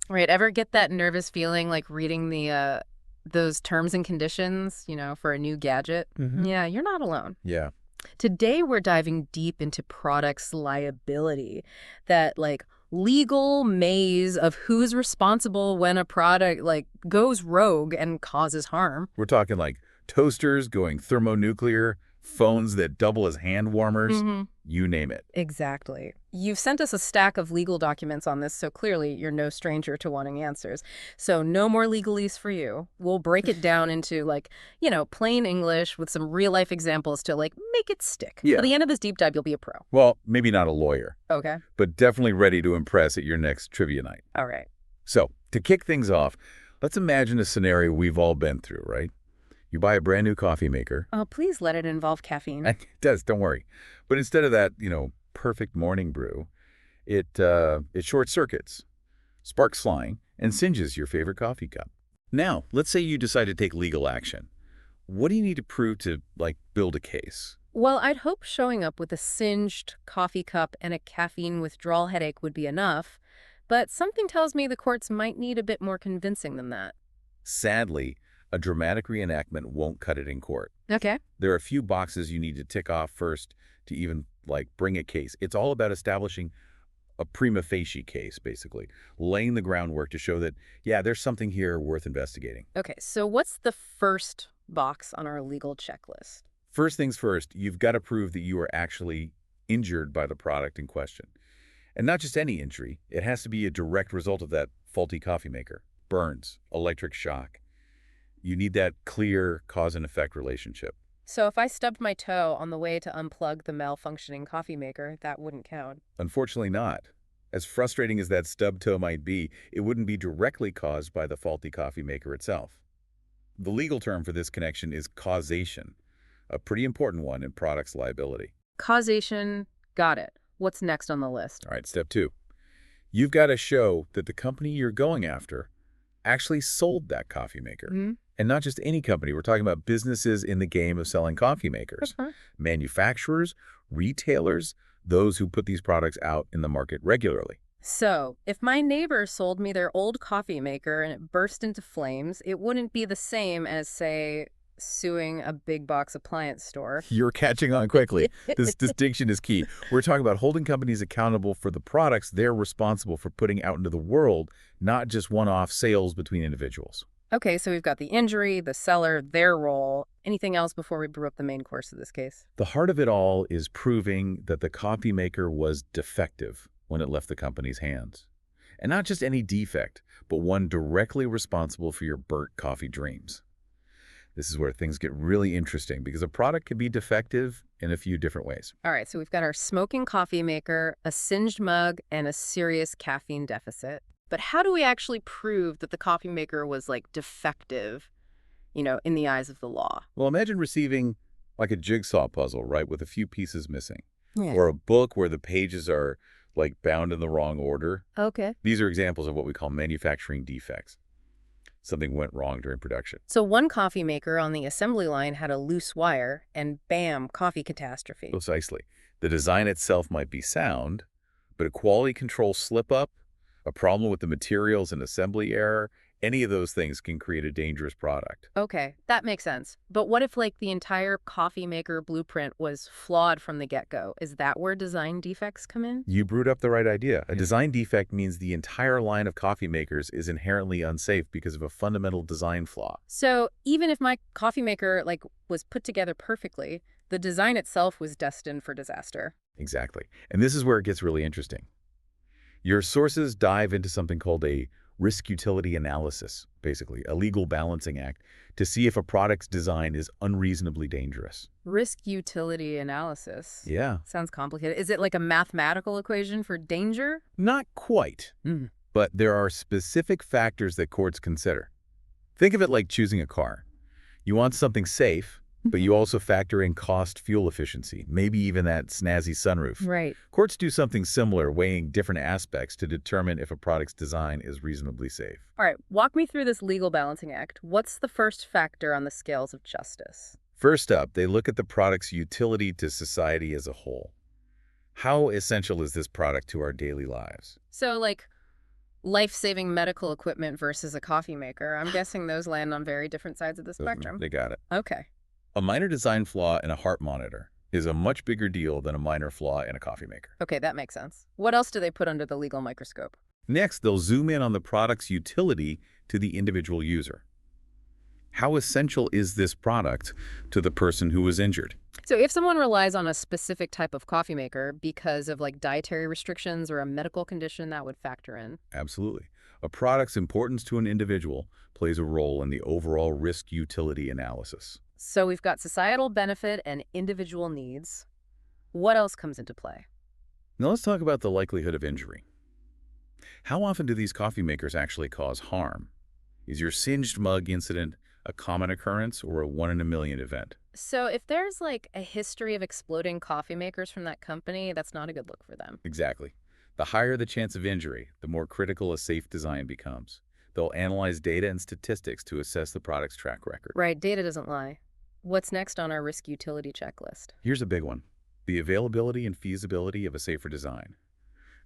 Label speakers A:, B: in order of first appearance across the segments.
A: Right. Ever get that nervous feeling like reading those terms and conditions, for a new gadget?
B: Hmm.
A: Yeah, you're not alone.
B: Yeah.
A: Today, we're diving deep into products liability, that legal maze of who's responsible when a product goes rogue and causes harm.
B: We're talking like toasters going thermonuclear, phones that double as hand warmers,
A: Hmm.
B: you name it.
A: Exactly. You've sent us a stack of legal documents on this, so clearly you're no stranger to wanting answers. So no more legalese for you. We'll break it down into plain English with some real life examples to make it stick. By
B: Yeah.
A: the end of this deep dive, you'll be a pro.
B: Well, maybe not a lawyer,
A: Okay.
B: but definitely ready to impress at your next trivia night.
A: All right.
B: So, to kick things off, let's imagine a scenario we've all been through, right? You buy a brand new coffee maker.
A: Oh, please let it involve caffeine.
B: It does, don't worry. But instead of that, perfect morning brew, it short circuits, sparks flying, and singes your favorite coffee cup. Now, let's say you decide to take legal action. What do you need to prove to, build a case?
A: Well, I'd hope showing up with a singed coffee cup and a caffeine withdrawal headache would be enough, but something tells me the courts might need a bit more convincing than that.
B: Sadly, a dramatic reenactment won't cut it in court.
A: Okay.
B: There are a few boxes you need to tick off first to even, bring a case. It's all about establishing a prima facie case, basically, laying the groundwork to show that, yeah, there's something here worth investigating.
A: Okay, so what's the first box on our legal checklist?
B: First things first, you've got to prove that you were actually injured by the product in question. And not just any injury. It has to be a direct result of that faulty coffee maker. Burns, electric shock. You need that clear cause and effect relationship.
A: So if I stubbed my toe on the way to unplug the malfunctioning coffee maker, that wouldn't count.
B: Unfortunately not. As frustrating as that stub toe might be, it wouldn't be directly caused by the faulty coffee maker itself. The legal term for this connection is causation, a pretty important one in products liability.
A: Causation, got it. What's next on the list?
B: All right, step 2. You've got to show that the company you're going after actually sold that coffee maker.
A: Hmm.
B: And not just any company. We're talking about businesses in the game of selling coffee makers.
A: Okay.
B: Manufacturers, retailers, those who put these products out in the market regularly.
A: So, if my neighbor sold me their old coffee maker and it burst into flames, it wouldn't be the same as, say, suing a big box appliance store.
B: You're catching on quickly. This distinction is key. We're talking about holding companies accountable for the products they're responsible for putting out into the world, not just one-off sales between individuals.
A: Okay, so we've got the injury, the seller, their role. Anything else before we brew up the main course of this case?
B: The heart of it all is proving that the coffee maker was defective when it left the company's hands. And not just any defect, but one directly responsible for your burnt coffee dreams. This is where things get really interesting because a product can be defective in a few different ways.
A: All right, so we've got our smoking coffee maker, a singed mug, and a serious caffeine deficit. But how do we actually prove that the coffee maker was, defective, in the eyes of the law?
B: Well, imagine receiving like a jigsaw puzzle, right, with a few pieces missing.
A: Yeah.
B: Or a book where the pages are bound in the wrong order.
A: Okay.
B: These are examples of what we call manufacturing defects. Something went wrong during production.
A: So one coffee maker on the assembly line had a loose wire, and bam, coffee catastrophe.
B: Precisely. The design itself might be sound, but a quality control slip-up, a problem with the materials, and assembly error, any of those things can create a dangerous product.
A: Okay, that makes sense. But what if, the entire coffee maker blueprint was flawed from the get-go? Is that where design defects come in?
B: You brewed up the right idea. A design defect means the entire line of coffee makers is inherently unsafe because of a fundamental design flaw.
A: So even if my coffee maker, was put together perfectly, the design itself was destined for disaster.
B: Exactly. And this is where it gets really interesting. Your sources dive into something called a risk-utility analysis, basically, a legal balancing act, to see if a product's design is unreasonably dangerous.
A: Risk-utility analysis.
B: Yeah.
A: Sounds complicated. Is it like a mathematical equation for danger?
B: Not quite, but there are specific factors that courts consider. Think of it like choosing a car. You want something safe, but you also factor in cost, fuel efficiency, maybe even that snazzy sunroof.
A: Right.
B: Courts do something similar, weighing different aspects to determine if a product's design is reasonably safe.
A: All right, walk me through this legal balancing act. What's the first factor on the scales of justice?
B: First up, they look at the product's utility to society as a whole. How essential is this product to our daily lives?
A: So, Life-saving medical equipment versus a coffee maker. I'm guessing those land on very different sides of the spectrum.
B: They got it.
A: Okay.
B: A minor design flaw in a heart monitor is a much bigger deal than a minor flaw in a coffee maker.
A: Okay, that makes sense. What else do they put under the legal microscope?
B: Next, they'll zoom in on the product's utility to the individual user. How essential is this product to the person who was injured?
A: So if someone relies on a specific type of coffee maker because of like dietary restrictions or a medical condition, that would factor in.
B: Absolutely. A product's importance to an individual plays a role in the overall risk-utility analysis.
A: So we've got societal benefit and individual needs. What else comes into play?
B: Now let's talk about the likelihood of injury. How often do these coffee makers actually cause harm? Is your singed mug incident a common occurrence or a one-in-a-million event?
A: So if there's like a history of exploding coffee makers from that company, that's not a good look for them.
B: Exactly. The higher the chance of injury, the more critical a safe design becomes. They'll analyze data and statistics to assess the product's track record.
A: Right, data doesn't lie. What's next on our risk utility checklist?
B: Here's a big one: the availability and feasibility of a safer design.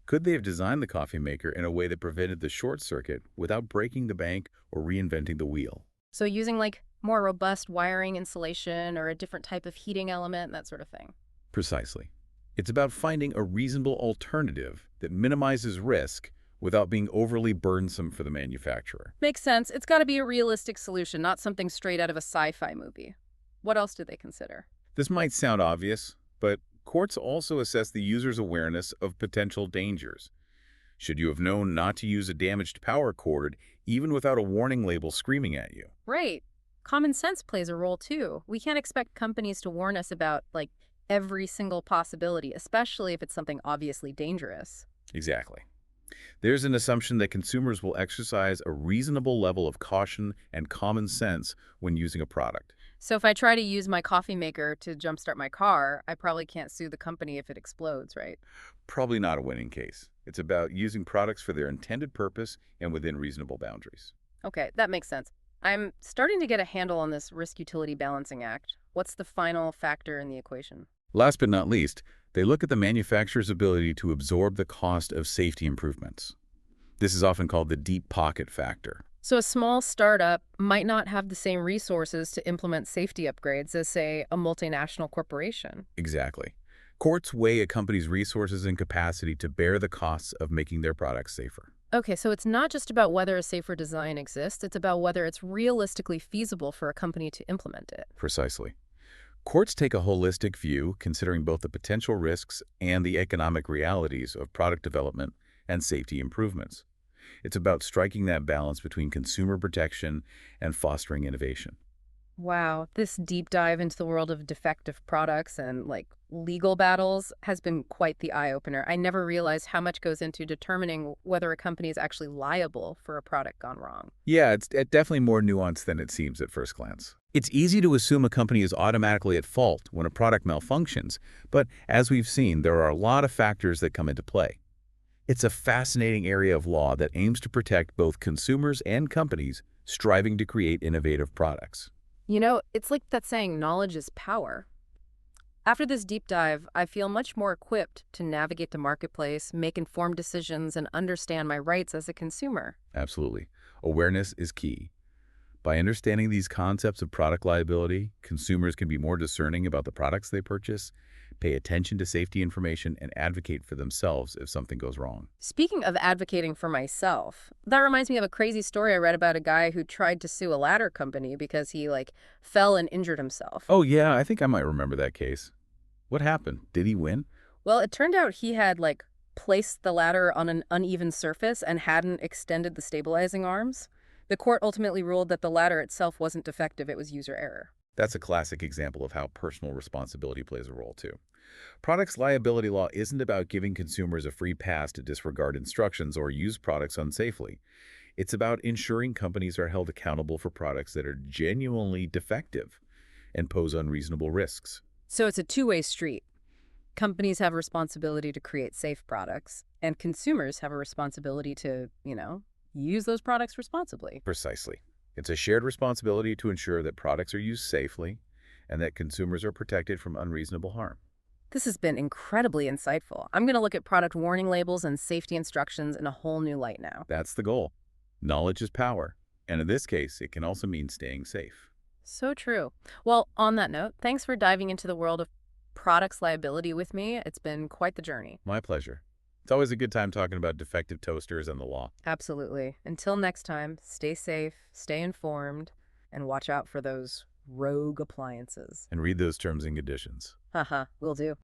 B: Could they have designed the coffee maker in a way that prevented the short circuit without breaking the bank or reinventing the wheel?
A: So using like more robust wiring insulation or a different type of heating element, that sort of thing.
B: Precisely. It's about finding a reasonable alternative that minimizes risk without being overly burdensome for the manufacturer.
A: Makes sense. It's got to be a realistic solution, not something straight out of a sci-fi movie. What else do they consider?
B: This might sound obvious, but courts also assess the user's awareness of potential dangers. Should you have known not to use a damaged power cord even without a warning label screaming at you?
A: Right. Common sense plays a role too. We can't expect companies to warn us about like every single possibility, especially if it's something obviously dangerous.
B: Exactly. There's an assumption that consumers will exercise a reasonable level of caution and common sense when using a product.
A: So if I try to use my coffee maker to jumpstart my car, I probably can't sue the company if it explodes, right?
B: Probably not a winning case. It's about using products for their intended purpose and within reasonable boundaries.
A: Okay, that makes sense. I'm starting to get a handle on this risk utility balancing act. What's the final factor in the equation?
B: Last but not least, they look at the manufacturer's ability to absorb the cost of safety improvements. This is often called the deep pocket factor.
A: So a small startup might not have the same resources to implement safety upgrades as, say, a multinational corporation.
B: Exactly. Courts weigh a company's resources and capacity to bear the costs of making their products safer.
A: Okay, so it's not just about whether a safer design exists, it's about whether it's realistically feasible for a company to implement it.
B: Precisely. Courts take a holistic view, considering both the potential risks and the economic realities of product development and safety improvements. It's about striking that balance between consumer protection and fostering innovation.
A: Wow, this deep dive into the world of defective products and like legal battles has been quite the eye-opener. I never realized how much goes into determining whether a company is actually liable for a product gone wrong.
B: Yeah, it's definitely more nuanced than it seems at first glance. It's easy to assume a company is automatically at fault when a product malfunctions, but as we've seen, there are a lot of factors that come into play. It's a fascinating area of law that aims to protect both consumers and companies striving to create innovative products.
A: You know, it's like that saying, knowledge is power. After this deep dive, I feel much more equipped to navigate the marketplace, make informed decisions, and understand my rights as a consumer.
B: Absolutely. Awareness is key. By understanding these concepts of product liability, consumers can be more discerning about the products they purchase, pay attention to safety information, and advocate for themselves if something goes wrong.
A: Speaking of advocating for myself, that reminds me of a crazy story I read about a guy who tried to sue a ladder company because he, like, fell and injured himself.
B: Oh yeah, I think I might remember that case. What happened? Did he win?
A: Well, it turned out he had, like, placed the ladder on an uneven surface and hadn't extended the stabilizing arms. The court ultimately ruled that the ladder itself wasn't defective, it was user error.
B: That's a classic example of how personal responsibility plays a role too. Products liability law isn't about giving consumers a free pass to disregard instructions or use products unsafely. It's about ensuring companies are held accountable for products that are genuinely defective and pose unreasonable risks.
A: So it's a two-way street. Companies have a responsibility to create safe products, and consumers have a responsibility to, use those products responsibly.
B: Precisely. It's a shared responsibility to ensure that products are used safely and that consumers are protected from unreasonable harm.
A: This has been incredibly insightful. I'm going to look at product warning labels and safety instructions in a whole new light now.
B: That's the goal. Knowledge is power. And in this case, it can also mean staying safe.
A: So true. Well, on that note, thanks for diving into the world of products liability with me. It's been quite the journey.
B: My pleasure. It's always a good time talking about defective toasters and the law.
A: Absolutely. Until next time, stay safe, stay informed, and watch out for those rogue appliances.
B: And read those terms and conditions.
A: Haha, will do.